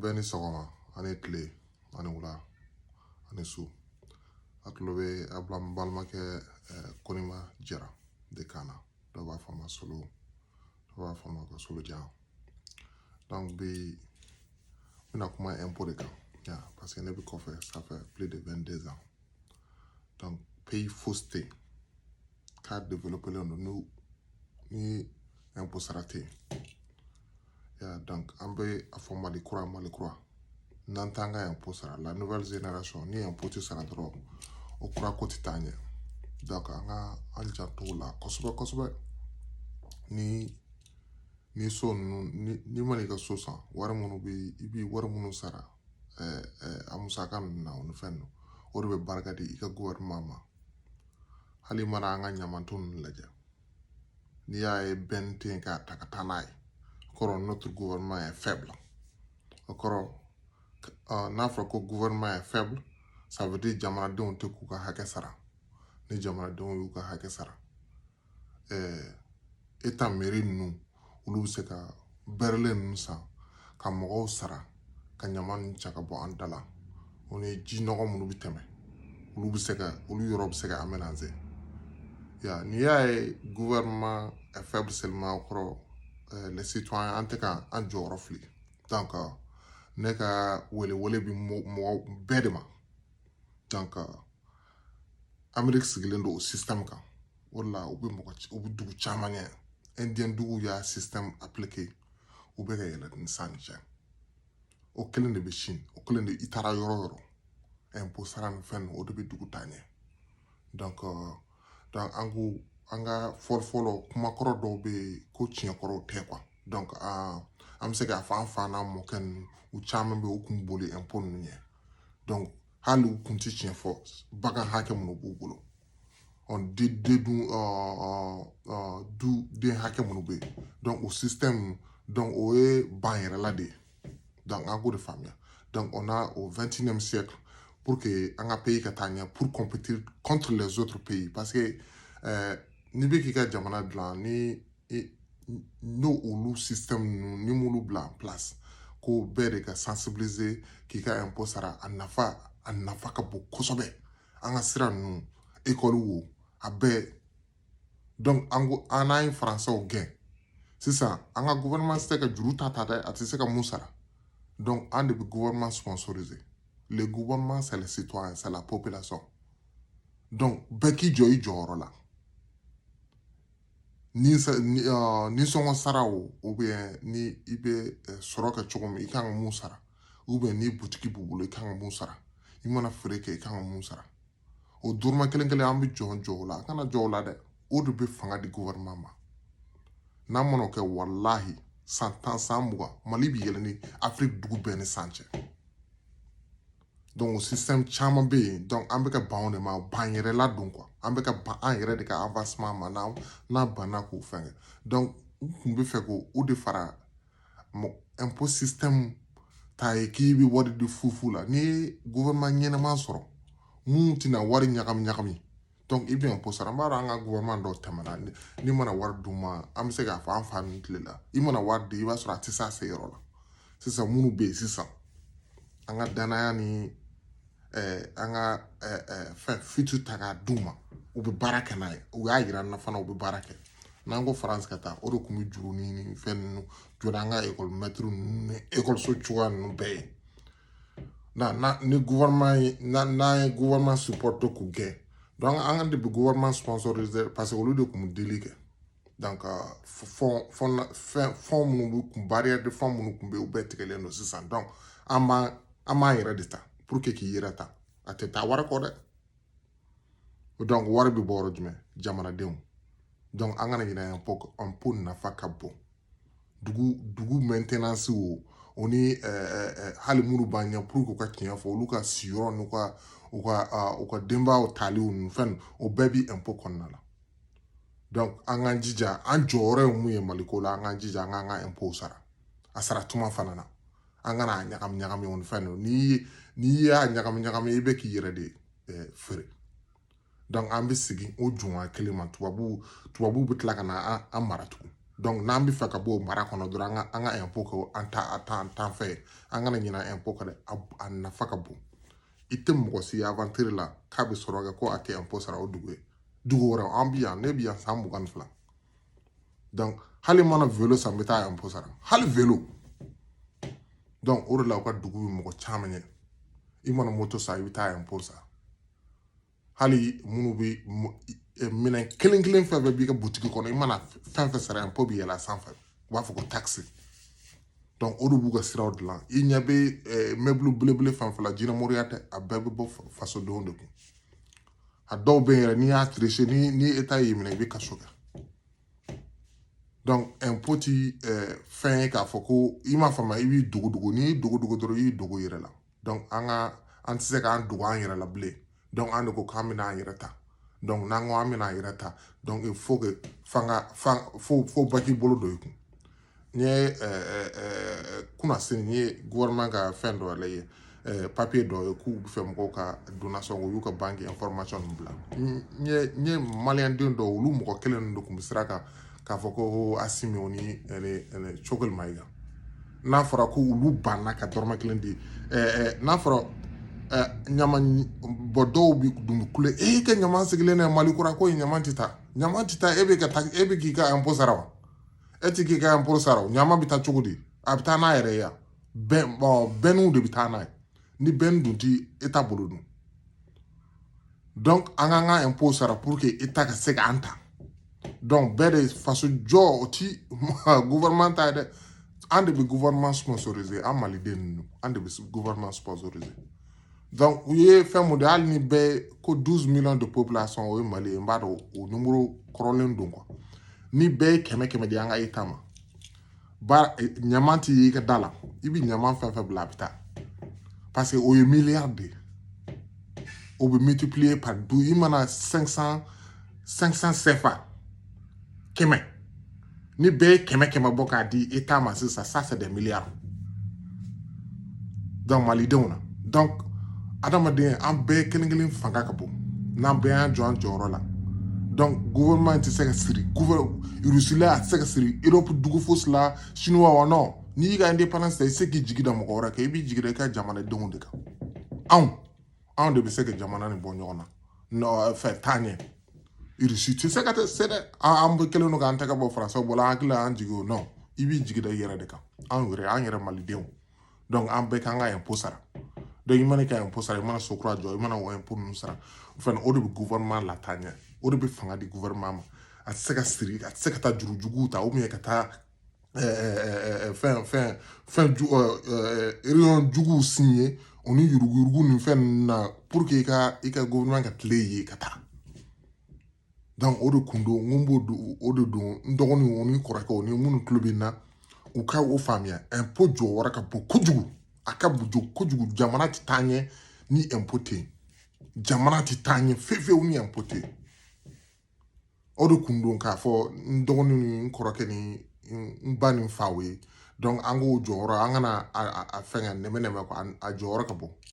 bɛɛ ni sɔgɔma ani tile ani wula ani su a tulo bɛ a bila n balimakɛ Konima Jara de kan na dɔw b'a fɔ a ma Solo dɔw b'a fɔ a ma ko Solojan. Donc bi n bɛna kuma impôt de kan parce que ne bɛ kɔfɛ ça fait plus de 22 ans. Donc pays fausseté k'a développé don ni impôt sara tɛ yen. Donc an bɛ a fɔ Mali kura n'an t'an ka impôt sara la nouvelle génération ni impôt tɛ sara dɔrɔn o kura ko tɛ taa ɲɛ. Donc an ka an janto o la kosɛbɛ ni so ninnu ni ma n'i ka so san wari minnu bɛ i bɛ wari minnu sara a musaka ninnu na o ni fɛn ninnu o de bɛ barika di i ka gouvernement ma. Hali mana an ka ɲamanton ninnu lajɛ n'i y'a ye bɛn tɛ yen k'a ta ka taa n'a ye o kɔrɔ notre gouvernement est faible. O kɔrɔ n'a fɔra ko gouvernement est faible ça veut dire jamanadenw tɛ k'u ka hakɛ sara. Ni jamanadenw y'u ka hakɛ sara état mairie ninnu olu bɛ se ka bɛrɛlen ninnu san ka mɔgɔw sara ka ɲama ninnu cɛ ka bɔ an da la o ni ji nɔgɔ minnu bɛ tɛmɛ olu yɔrɔ bɛ se ka aménager. N'i y'a ye gouvernement est faible seulement o kɔrɔ les citoyens an tɛ ka an jɔyɔrɔ fili. Donc ne ka wele bi mɔgɔ bɛɛ de ma. Donc Amérique sigilen don o système kan o de la u bɛ dugu caman ɲɛ indien dugu y'a système appliqué u bɛ ka yɛlɛ ni san cɛ o kelen de bɛ Chine o kelen de i taara yɔrɔ impôt sara ni fɛn o de bɛ dugu taa ɲɛ. Donc an ka fɔlɔ kumakɔrɔ dɔw bɛ yen ko tiɲɛkɔrɔw tɛ quoi. Donc an bɛ se k'a fɔ an fa n'an mɔkɛ ninnu u caman bɛ u kun boli impôt ninnu ɲɛ. Donc hali u kun tɛ tiɲɛ fɔ bagan hakɛ minnu b'u bolo den hakɛ minnu bɛ yen. Donc o système donc o ye ban yɛrɛla de ye. Donc an k'o de faamuya. Donc on a au 21e siècle pour que an ka pays ka taa ɲɛ pour compétir contre les autres pays parce que n'i bɛ k'i ka jamana dilan n'o olu système ninnu ni m'olu bila en place ko bɛɛ de ka sensibiliser k'i ka impôt sara a nafa ka bon kosɛbɛ. An ka sira ninnu école wo a bɛɛ donc an n'an ye faransɛw gɛn sisan an ka gouvernement tɛ se ka juru ta dɛ a tɛ se ka mun sara. Donc an de bɛ gouvernement sponsoriser. Le gouvernement c'est les citoyens c'est la population. Donc bɛɛ k'i jɔ i jɔyɔrɔ la. Ni sɔngɔ sara ou bien ni i bɛ sɔrɔ kɛ cogo min i kan ka mun sara ou bien ni butigi b'u bolo i kan ka mun sara i mana feere kɛ i kan ka mun sara o dɔrɔmɛ kelen an bɛ jɔ o la a kana jɔ o la dɛ o de bɛ fanga di gouvernement ma. N'an mana o kɛ walahi san 10 san 20 Mali bɛ yɛlɛ ni Afrique dugu bɛɛ ni san cɛ. Donc o système caman bɛ yen donc an bɛ ka ban o de ma ban yɛrɛla don quoi an bɛ ka ban an yɛrɛ de ka avancement ma n'a banna k'o fɛngɛ. Donc u kun bɛ fɛ ko o de fara impôt système ta ye k'i bɛ wari di fufu la n'i ye gouvernement ɲɛnama sɔrɔ mun tɛna wari ɲagami donc i bɛ impôt sara n b'a dɔn an ka gouvernement dɔw tɛmɛna n'i mana wari d'u ma an bɛ se k'a fɔ an fa ninnu tile la i mana wari di i b'a sɔrɔ a tɛ se a se yɔrɔ la. Sisan minnu bɛ yen sisan an ka danaya ni an ka fɛn fitu ta k'a d'u ma u bɛ baara kɛ n'a ye u y'a yira an na fana u bɛ baara kɛ. N'an ko faransi ka taa o de tun bɛ juru ni fɛn ninnu jɔ an ka école maître ninnu ni école so cogoya ninnu bɛɛ ye. Ni gouvernement ye n'an ye gouvernement supporter k'u gɛn donc an de bɛ gouvernement sponsoriser parce que olu de tun bɛ deli kɛ. Donc fɔn minnu bɛ kun barrière de fɔn minnu tun bɛ yen u bɛɛ tigɛlen don sisan donc an b'an yɛrɛ de ta pour que k'i yɛrɛ ta a tɛ taa wari kɔ dɛ. Donc wari bɛ bɔ yɔrɔ jumɛn jamanadenw. Donc an kana ɲinɛ impôt nafa ka bon dugu maintenance o ni hali minnu b'an ɲɛ pour que u ka tiɲɛ fɔ olu ka siyɔrɔ n'u ka denbayaw taliw ni fɛn o bɛɛ bɛ impôt kɔnɔna la. Donc an k'an jija an jɔyɔrɔ ye mun ye Maliko la an k'an jija an k'an ka impôt sara a sara tuma fana na an kana ɲagami o ni fɛn n'i y'a ɲagami i bɛ k'i yɛrɛ de feere. Donc an bɛ segin o jɔnya kelen ma tubabuw bɛ tila ka na an mara tugun donc n'an bɛ fɛ ka bɔ o mara kɔnɔ dɔrɔn an ka impôt kɛ an t'an fɛ an kana ɲina impôt kɔ dɛ a nafa ka bon i tɛ mɔgɔ si aventure la k'a bɛ sɔrɔ kɛ ko a tɛ impôt sara o dugu ye dugu wɛrɛ an bɛ yan ne bɛ yan san 22 donc hali mana vélo san n bɛ taa impôt sara hali vélo donc o de la u ka dugu bɛ mɔgɔ caman ɲɛ i mana moto san i bɛ taa impôt sara hali minnu bɛ minɛn kelen fɛn fɛn b'i ka butigi kɔnɔ i mana fɛn fɛn sara impôt bɛ yɛlɛ sanfɛ u b'a fɔ ko taxe donc o de b'u ka siraw dilan i ɲɛ bɛ meuble belebele fɛn fɛn la jinɛmɔriya tɛ a bɛɛ bɛ bɔ fasodenw de kun a dɔw bɛ yen yɛrɛ n'i y'a tricher ni état y'i minɛ i bɛ kaso kɛ donc impôt ti fɛn ye k'a fɔ ko i m'a faamuya i b'i dogo n'i y'i dogo dɔrɔn i y'i dogo i yɛrɛ la donc an tɛ se k'an dogo an yɛrɛ la bilen donc an de ko k'an bɛna an yɛrɛ ta donc n'an ko an bɛna an yɛrɛ ta donc il faut que fo baki bolo dɔ i kun n ye kunna sini n ye gouvernement ka fɛn dɔ lajɛ papier dɔ ye k'u bɛ fɛ mɔgɔw ka donation u y'u ka banque information ninnu bila n ye maliyɛnden dɔw olu mɔgɔ kelen ninnu de tun bɛ sira kan k'a fɔ ko Asimi o ni Cogoli Mayiga n'a fɔra ko olu banna ka dɔrɔmɛ kelen di n'a fɔra ɲama bɔ dɔw dun bɛ kule e ka ɲama sigilen n'a Mali kura ko ɲama tɛ taa e bɛ k'i ka impôt sara wa e tɛ k'i ka impôt sara o ɲama bɛ taa cogo di a bɛ taa n'a yɛrɛ ye yan bɛnniw de bɛ taa n'a ye ni bɛnni dun ti état bolo dun donc an k'an ka impôt sara pour que état ka se k'an ta donc bɛɛ de faso jɔ o ti gouvernement ta ye dɛ an de bɛ gouvernement sponsorisé an maliden ninnu an de bɛ gouvernement sponsorisé donc u ye fɛn mun de hali ni bɛɛ ko 12 millions de population o ye Mali ye n b'a dɔn o numéro kɔrɔlen don quoi ni bɛɛ ye 100 di an ka état ma ɲaman ti i ka da la i bɛ ɲaman fɛn fɛn bila a bɛ taa parce que o ye milliard de o bɛ multiplier par 12 i mana 500 CFA 100 ni bɛɛ ye 100 bɔ k'a di état ma sisan ça c'est des milliards donc malidenw na donc adamaden an bɛɛ kelen fanga ka bon n'an bɛɛ y'an jɔ an jɔyɔrɔ la donc gouvernement tɛ se ka siri rusila a tɛ se ka siri Europe dugu fosi la chinois wa non n'i y'i ka indépendance ta i tɛ se k'i jigi da mɔgɔ wɛrɛ kan i b'i jigi da i ka jamanadenw de kan anw de bɛ se ka jamana nin bɔ ɲɔgɔn na fɛ taa ɲɛ Rusi tɛ se ka se dɛ an bɛ kelen don k'an tɛgɛ bɔ Faransiw bolo an hakili la an jigi o non i b'i jigi da i yɛrɛ de kan an yɛrɛ malidenw donc an bɛɛ k'an ka impôt sara donc i mana ka impôt sara i mana so kura jɔ i mana o impôt ninnu sara fɛn o de bɛ gouvernement lataa ɲɛ o de bɛ fanga di gouvernement ma a tɛ se ka siri a tɛ se ka taa jurujuguw ta ou bien ka taa réunion juguw signer o ni yurugu ni fɛn ninnu na pour que i ka gouvernement ka tile ye ka taa donc o de kun don n b'o o de don n dɔgɔninw o ni kɔrɔkɛw ni minnu tulo bɛ n na u ka o faamuya impôt jɔyɔrɔ ka bon kojugu a ka bon kojugu jamana tɛ taa ɲɛ ni impôt tɛ yen jamana tɛ taa ɲɛ fewu ni impôt tɛ yen o de kun don k'a fɔ n dɔgɔnin ni n kɔrɔkɛ ni n ba ni n fa o ye donc an k'o jɔyɔrɔ an kana a fɛn ka nɛmɛ a jɔyɔrɔ ka bon